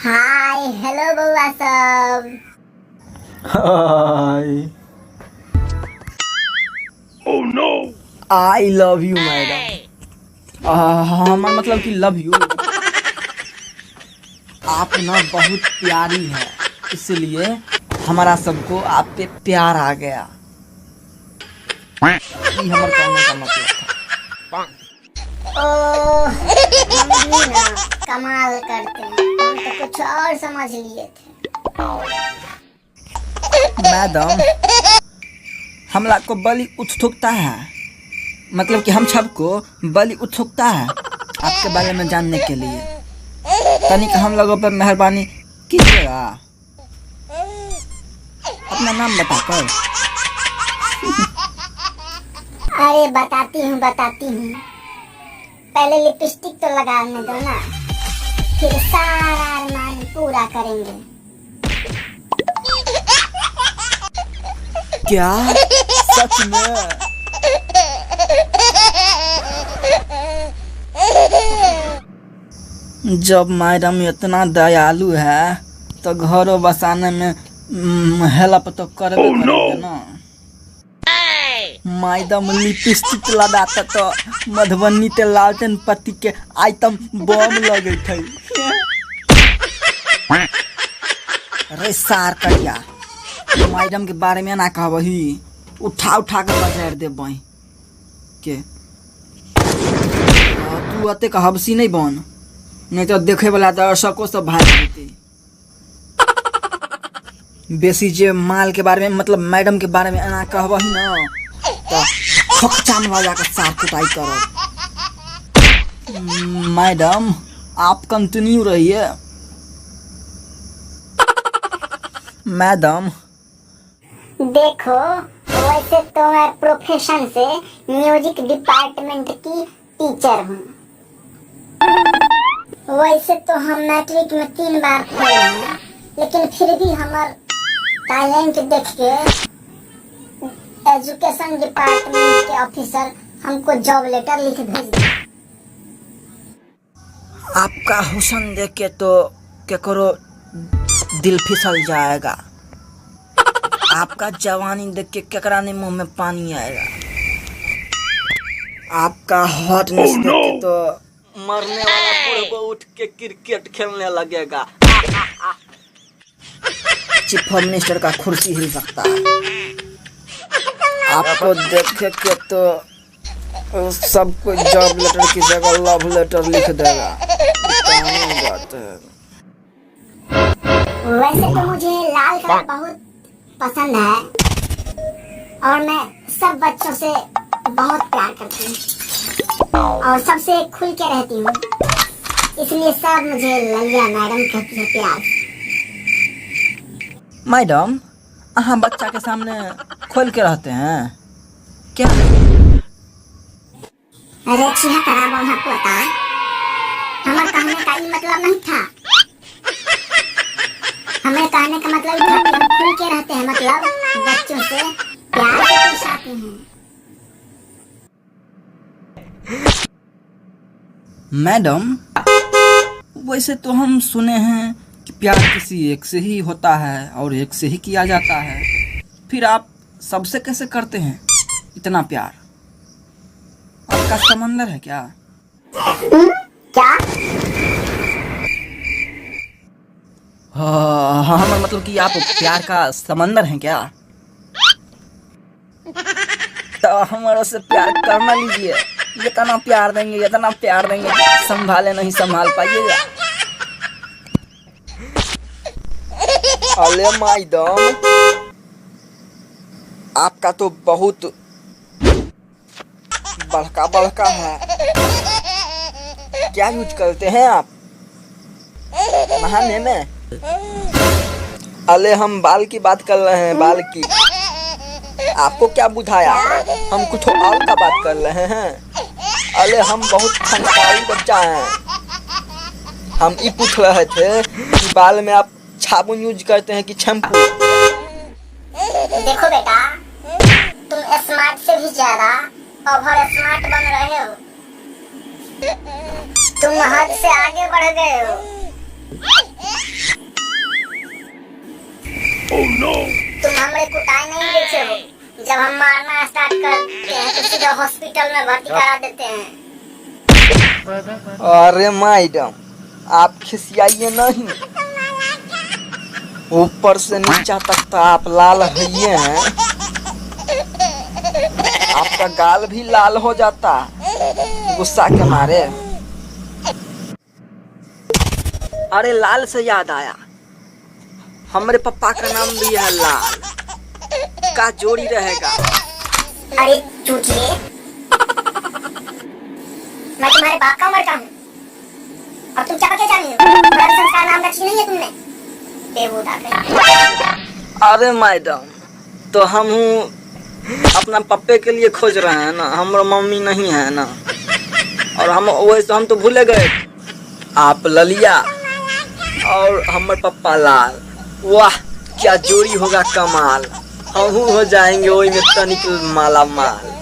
Hi hello बउआ सब। हाय। Oh no! I love you madam. हमारा मतलब कि लव यू। आप ना बहुत प्यारी है, इसलिए हमारा सबको आप पे प्यार आ गया। ये हमारे कहने का मतलब था। ओह हम भी ना कमाल करते हैं, हम तो कुछ और समझ लिए थे। मैडम, हमला को बलि उत्सुकता है, मतलब कि हम सबको बलि उत्सुकता है आपके बारे में जानने के लिए। तनिक हम लोगों पर मेहरबानी कीजिएगा, अपना नाम बताकर। अरे बताती हूँ। पहले लिपस्टिक तो लगाने दो ना, फिर सारा अरमान पूरा करेंगे। क्या सच में? जब मैडम इतना दयालु है तो घरों बसाने में हेल्प तो करबे करेंगे ना। मैडम लिपस्टिक लगाता तो मधुबनी ते लालटेन पत्ती के आइटम बम लगे थे। अरे सार करिया, मैडम के बारे में ना कहबही, उठा के बजार दे बही के। तू अते हबसी नहीं बन, नहीं तो देखे वाला दर्शकों सब भाग जेते। बेसी जे माल के बारे में मतलब मैडम के बारे में ना कहबही ना तो खचान वाला का सार कुटाई करब। मैडम आप कंटिन्यू रहिए। मैडम देखो, वैसे तो मैं प्रोफेशन से म्यूजिक डिपार्टमेंट की टीचर हूँ। वैसे तो हम मैट्रिक में 3 बार फेल हैं, लेकिन फिर भी हमार टैलेंट देख के एजुकेशन डिपार्टमेंट के ऑफिसर हमको जॉब लेटर लिख भेज दिया। आपका हुस्न देख के तो केकरो दिल फिसल जाएगा। आपका जवानी देख के केकरा ने मुंह में पानी आएगा। आपका हॉटनेस देख के तो मरने वाला बूढ़े को उठ के क्रिकेट खेलने लगेगा। चीफ मिनिस्टर का कुर्सी हिल सकता है। आपको देख के तो सबको जॉब लेटर की जगह लव लेटर लिख देगा। बात है। वैसे तो मुझे लाल कलर बहुत पसंद है और मैं सब बच्चों से बहुत प्यार करती हूँ और सबसे खुल के रहती हूँ, इसलिए सब मुझे ललिया मैडम कहती है प्यार। मैडम, अहाँ बच्चा के सामने खोल के रहते हैं क्या? अरे छिया करा बोला पोता, हमारे कहने का ये मतलब नहीं था। हमें कहने का मतलब था कि हम खुल के रहते हैं, मतलब बच्चों से प्यार से पेश आते हैं। मैडम, वैसे तो हम सुने हैं कि प्यार किसी एक से ही होता है और एक से ही किया जाता है, फिर आप सबसे कैसे करते हैं इतना प्यार? आपका समंदर है क्या? क्या? हाँ, मतलब कि आप प्यार का समंदर हैं क्या? तो हमारे से प्यार करना लीजिए। इतना प्यार देंगे, संभाले नहीं संभाल पाइएगा। अरे मैडम, आपका तो बहुत बड़का है। क्या यूज करते हैं आप नहाने में? अरे हम बाल की बात कर रहे हैं, बाल की। आपको क्या बुझाया? हम कुछ और का बात कर रहे हैं। अरे हम बहुत संस्कारी बच्चा हैं। हम ये पूछ रहे थे कि बाल में आप साबुन यूज करते हैं कि शैम्पू? देखो बेटा, तुम स्मार्ट से भी ज्यादा ओवर स्मार्ट बन रहे हो। तुम हद से आगे बढ़ गए हो। तुम हमारे कुटाए नहीं देखे हो। जब हम मारना स्टार्ट करते हैं तो सीधा हॉस्पिटल में भर्ती करा देते हैं। अरे मैडम, आप खिसियाइए नहीं। ऊपर से नीचा तक तो आप लाल हइये हैं। आपका गाल भी लाल हो जाता गुस्सा के मारे। अरे लाल से याद आया, हमारे पापा का नाम भी है लाल। का जोड़ी रहेगा। अरे चूतिए, मैं तुम्हारे बाप का उम्र का हूँ और तुम क्या जानी हो? तुम्हारा संस्कार नाम रखी नहीं है तुमने। बेवूदा कहीं। अरे मैडम, तो हम अपना पप्पे के लिए खोज रहे हैं ना, हमारा मम्मी नहीं है ना। और हम तो भूले गए। आप ललिया और हमारे पप्पा लाल। वाह क्या जोड़ी होगा कमाल। हम हो जाएंगे वही में तनिक माला माल।